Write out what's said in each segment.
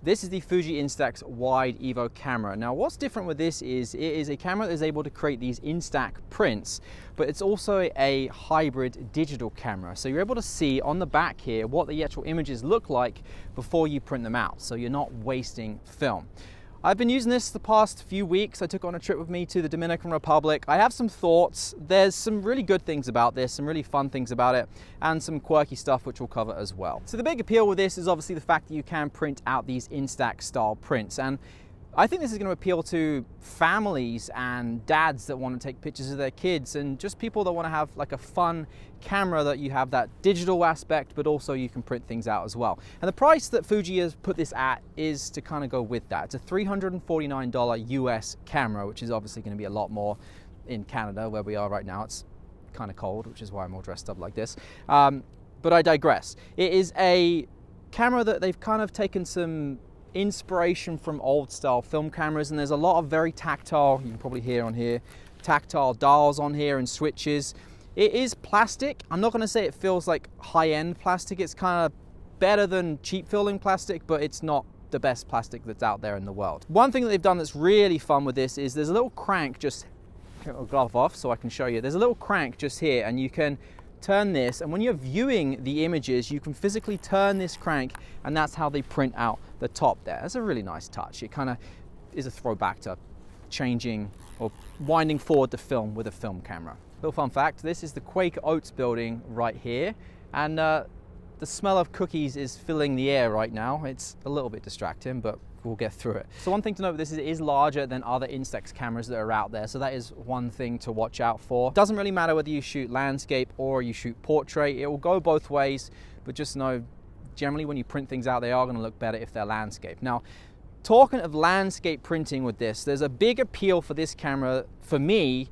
This is the Fuji Instax Wide Evo camera. Now what's different with this is it is a camera that is able to create these Instax prints, but it's also a hybrid digital camera. So you're able to see on the back here what the actual images look like before you print them out, so you're not wasting film. I've been using this the past few weeks. I took on a trip with me to the Dominican Republic. I have some thoughts. There's some really good things about this, some really fun things about it, and some quirky stuff which we'll cover as well. So the big appeal with this is obviously the fact that you can print out these Instax style prints. And I think this is going to appeal to families and dads that want to take pictures of their kids, and just people that want to have like a fun camera that you have that digital aspect, but also you can print things out as well. And the price that Fuji has put this at is to kind of go with that. It's a $349 US camera, which is obviously going to be a lot more in Canada where we are right now. It's kind of cold, which is why I'm all dressed up like this. But I digress. It is a camera that they've kind of taken some inspiration from old style film cameras, and there's a lot of very tactile, you can probably hear on here, tactile dials on here and switches. It is plastic. I'm not going to say it feels like high-end plastic. It's kind of better than cheap feeling plastic, but it's not the best plastic that's out there in the world. One thing that they've done that's really fun with this is there's a little crank, just get my glove off so I can show you. There's a little crank just here, and you can turn this, and when you're viewing the images you can physically turn this crank, and that's how they print out the top there. That's a really nice touch. It kind of is a throwback to changing or winding forward the film with a film camera. Little fun fact, this is the Quaker Oats building right here, and the smell of cookies is filling the air right now. It's a little bit distracting, but we'll get through it. So one thing to note with this is it is larger than other Instax cameras that are out there, so that is one thing to watch out for. It doesn't really matter whether you shoot landscape or you shoot portrait, it will go both ways, but just know generally when you print things out they are going to look better if they're landscape. Now talking of landscape printing with this, there's a big appeal for this camera for me.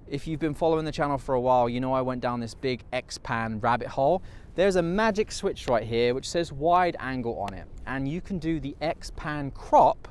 If you've been following the channel for a while, you know I went down this big X-Pan rabbit hole. There's a magic switch right here which says wide angle on it, and you can do the X-Pan crop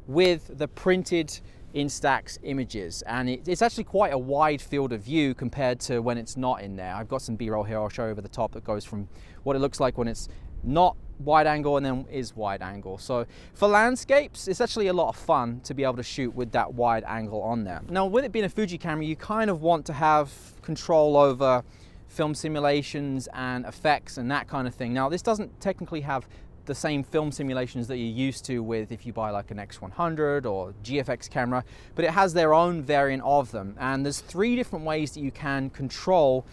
with the printed Instax images, and it's actually quite a wide field of view compared to when it's not in there. I've got some B-roll here I'll show you over the top that goes from what it looks like when it's not wide angle and then is wide angle. So for landscapes it's actually a lot of fun to be able to shoot with that wide angle on there. Now with it being a Fuji camera, you kind of want to have control over film simulations and effects and that kind of thing. Now this doesn't technically have the same film simulations that you're used to with if you buy like an X100 or GFX camera, but it has their own variant of them, and there's 3 different ways that you can control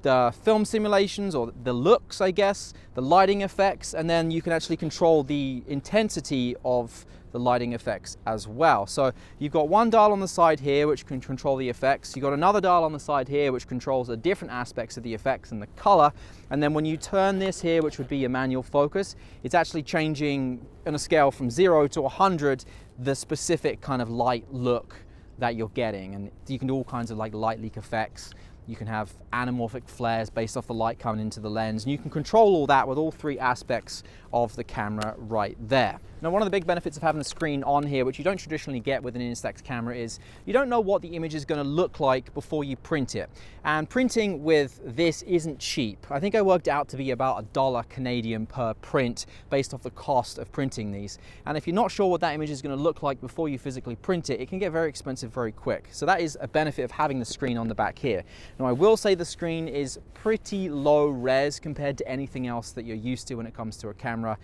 the film simulations, or the looks I guess, the lighting effects, and then you can actually control the intensity of the lighting effects as well. So you've got one dial on the side here which can control the effects, you've got another dial on the side here which controls the different aspects of the effects and the color, and then when you turn this here, which would be your manual focus, it's actually changing on a scale from 0 to 100 the specific kind of light look that you're getting, and you can do all kinds of like light leak effects. You can have anamorphic flares based off the light coming into the lens, and you can control all that with all 3 aspects of the camera right there. Now one of the big benefits of having the screen on here, which you don't traditionally get with an Instax camera, is you don't know what the image is going to look like before you print it. And printing with this isn't cheap. I think I worked out to be about $1 Canadian per print based off the cost of printing these. And if you're not sure what that image is going to look like before you physically print it, it can get very expensive very quick. So that is a benefit of having the screen on the back here. Now I will say the screen is pretty low res compared to anything else that you're used to when it comes to a camera.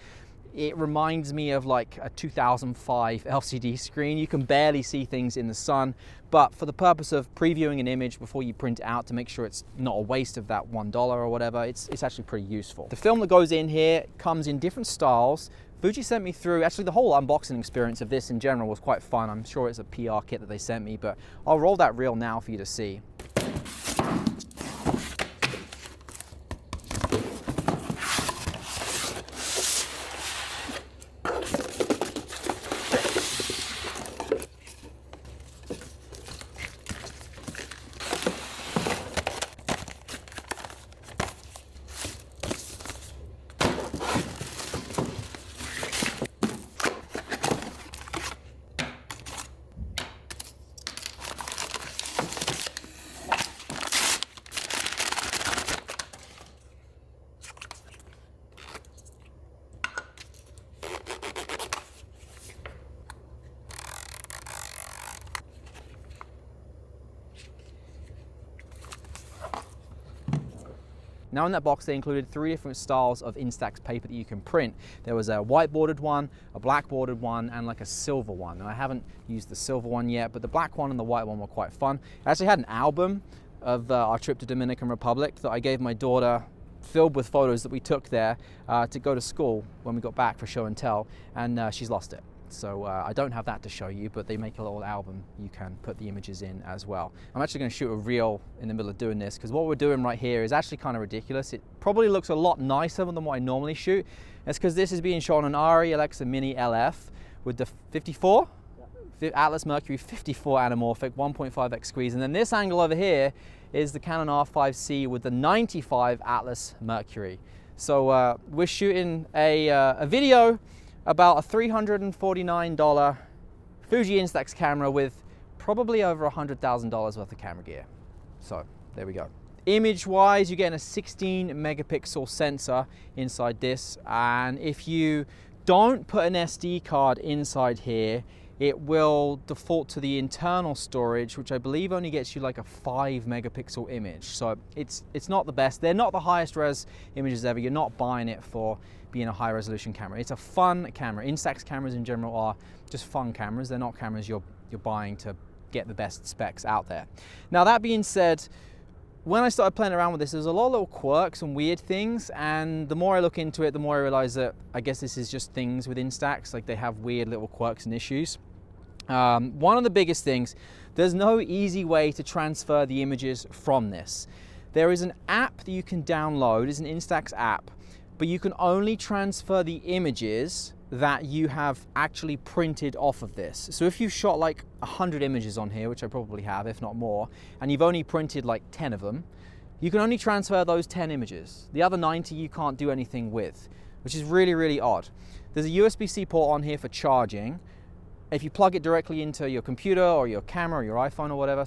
It reminds me of like a 2005 LCD screen. You can barely see things in the sun, but for the purpose of previewing an image before you print it out to make sure it's not a waste of that $1 or whatever, it's actually pretty useful. The film that goes in here comes in different styles. Fuji sent me through, actually the whole unboxing experience of this in general was quite fun. I'm sure it's a PR kit that they sent me, but I'll roll that reel now for you to see. Now in that box they included 3 different styles of Instax paper that you can print. There was a white bordered one, a black bordered one, and like a silver one. And I haven't used the silver one yet, but the black one and the white one were quite fun. I actually had an album of our trip to Dominican Republic that I gave my daughter, filled with photos that we took there to go to school when we got back for show and tell, and she's lost it. So I don't have that to show you, but they make a little album you can put the images in as well. I'm actually going to shoot a reel in the middle of doing this, because what we're doing right here is actually kind of ridiculous. It probably looks a lot nicer than what I normally shoot. It's because this is being shot on an ARRI Alexa Mini LF with the 54? Atlas Mercury 54 anamorphic 1.5x squeeze, and then this angle over here is the Canon R5C with the 95 Atlas Mercury. So we're shooting a video about a $349 Fuji Instax camera with probably over $100,000 worth of camera gear. So there we go. Image wise, you're getting a 16 megapixel sensor inside this, and if you don't put an SD card inside here, it will default to the internal storage, which I believe only gets you like a 5 megapixel image. So it's not the best. They're not the highest res images ever. You're not buying it for being a high resolution camera. It's a fun camera. Instax cameras in general are just fun cameras. They're not cameras you're buying to get the best specs out there. Now that being said, when I started playing around with this, there's a lot of little quirks and weird things, and the more I look into it, the more I realize that I guess this is just things with Instax, like they have weird little quirks and issues. One of the biggest things, there's no easy way to transfer the images from this. There is an app that you can download, it's an Instax app, but you can only transfer the images that you have actually printed off of this. So if you've shot like 100 images on here, which I probably have, if not more, and you've only printed like 10 of them, you can only transfer those 10 images. The other 90 you can't do anything with, which is really, really odd. There's a USB-C port on here for charging. If you plug it directly into your computer or your camera or your iPhone or whatever,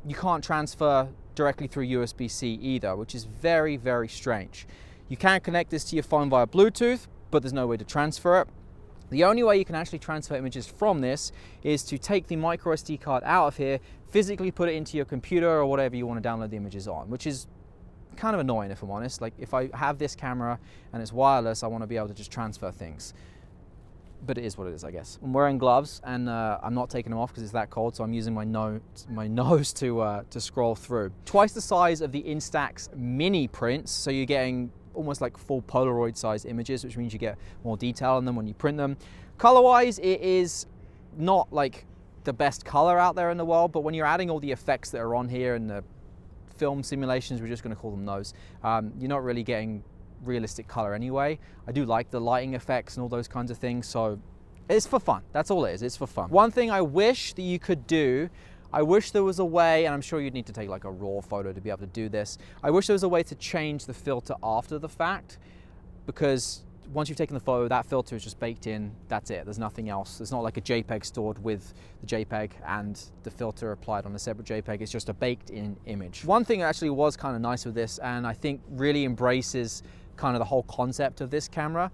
you can't transfer directly through USB-C either, which is very, very strange. You can connect this to your phone via Bluetooth, but there's no way to transfer it. The only way you can actually transfer images from this is to take the micro SD card out of here, physically put it into your computer or whatever you want to download the images on, which is kind of annoying if I'm honest. Like if I have this camera and it's wireless, I want to be able to just transfer things. But it is what it is, I guess. I'm wearing gloves and I'm not taking them off because it's that cold, so I'm using my nose to scroll through. Twice the size of the Instax mini prints, so you're getting almost like full Polaroid size images, which means you get more detail in them when you print them. Color-wise, it is not like the best color out there in the world, but when you're adding all the effects that are on here and the film simulations, we're just gonna call them those, you're not really getting realistic color anyway. I do like the lighting effects and all those kinds of things, so it's for fun. That's all it is, it's for fun. One thing I wish that you could do, I wish there was a way, and I'm sure you'd need to take like a raw photo to be able to do this, I wish there was a way to change the filter after the fact, because once you've taken the photo, that filter is just baked in, that's it, there's nothing else. It's not like a JPEG stored with the JPEG and the filter applied on a separate JPEG, it's just a baked in image. One thing that actually was kind of nice with this, and I think really embraces kind of the whole concept of this camera.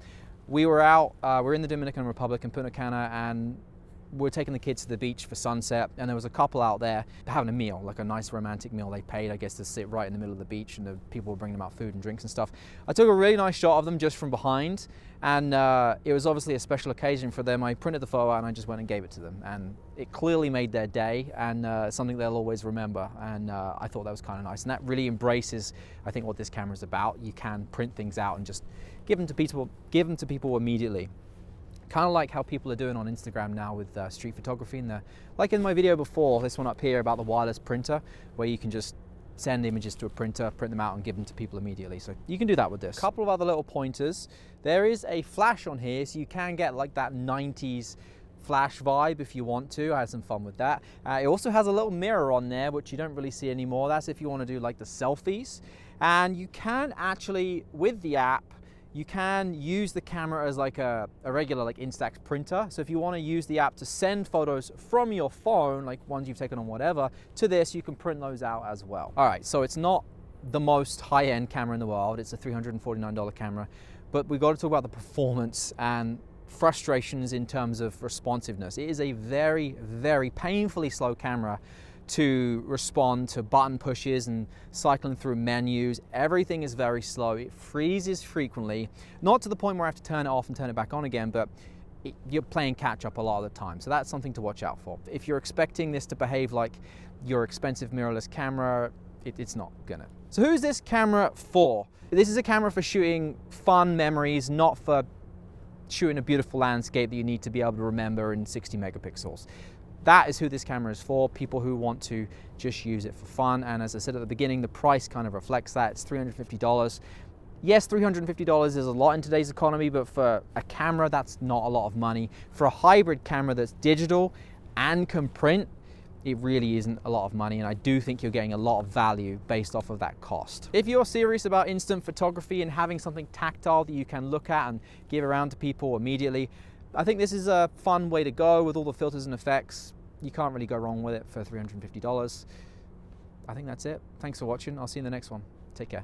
We were out, we're in the Dominican Republic in Punta Cana, and we're taking the kids to the beach for sunset, and there was a couple out there having a meal, like a nice romantic meal. They paid, I guess, to sit right in the middle of the beach, and the people were bringing them out food and drinks and stuff. I took a really nice shot of them just from behind, and it was obviously a special occasion for them. I printed the photo out and I just went and gave it to them, and it clearly made their day, and something they'll always remember, and I thought that was kind of nice, and that really embraces, I think, what this camera is about. You can print things out and just give them to people immediately. Kind of like how people are doing on Instagram now with street photography, and like in my video before, this one up here about the wireless printer, where you can just send images to a printer, print them out and give them to people immediately. So you can do that with this. A couple of other little pointers. There is a flash on here, so you can get like that 90s flash vibe if you want to. I had some fun with that. It also has a little mirror on there, which you don't really see anymore. That's if you want to do like the selfies. And you can actually, with the app, you can use the camera as like a regular like Instax printer. So if you want to use the app to send photos from your phone, like ones you've taken on whatever, to this, you can print those out as well. All right, so it's not the most high-end camera in the world. It's a $349 camera, but we've got to talk about the performance and frustrations in terms of responsiveness. It is a very, very painfully slow camera to respond to button pushes and cycling through menus. Everything is very slow. It freezes frequently, not to the point where I have to turn it off and turn it back on again, but you're playing catch up a lot of the time. So that's something to watch out for. If you're expecting this to behave like your expensive mirrorless camera, it's not gonna. So who's this camera for? This is a camera for shooting fun memories, not for shooting a beautiful landscape that you need to be able to remember in 60 megapixels. That is who this camera is for, people who want to just use it for fun. And as I said at the beginning, the price kind of reflects that. It's $350. Yes, $350 is a lot in today's economy, but for a camera, that's not a lot of money. For a hybrid camera that's digital and can print, it really isn't a lot of money, and I do think you're getting a lot of value based off of that cost. If you're serious about instant photography and having something tactile that you can look at and give around to people immediately, I think this is a fun way to go with all the filters and effects. You can't really go wrong with it for $350. I think that's it. Thanks for watching. I'll see you in the next one. Take care.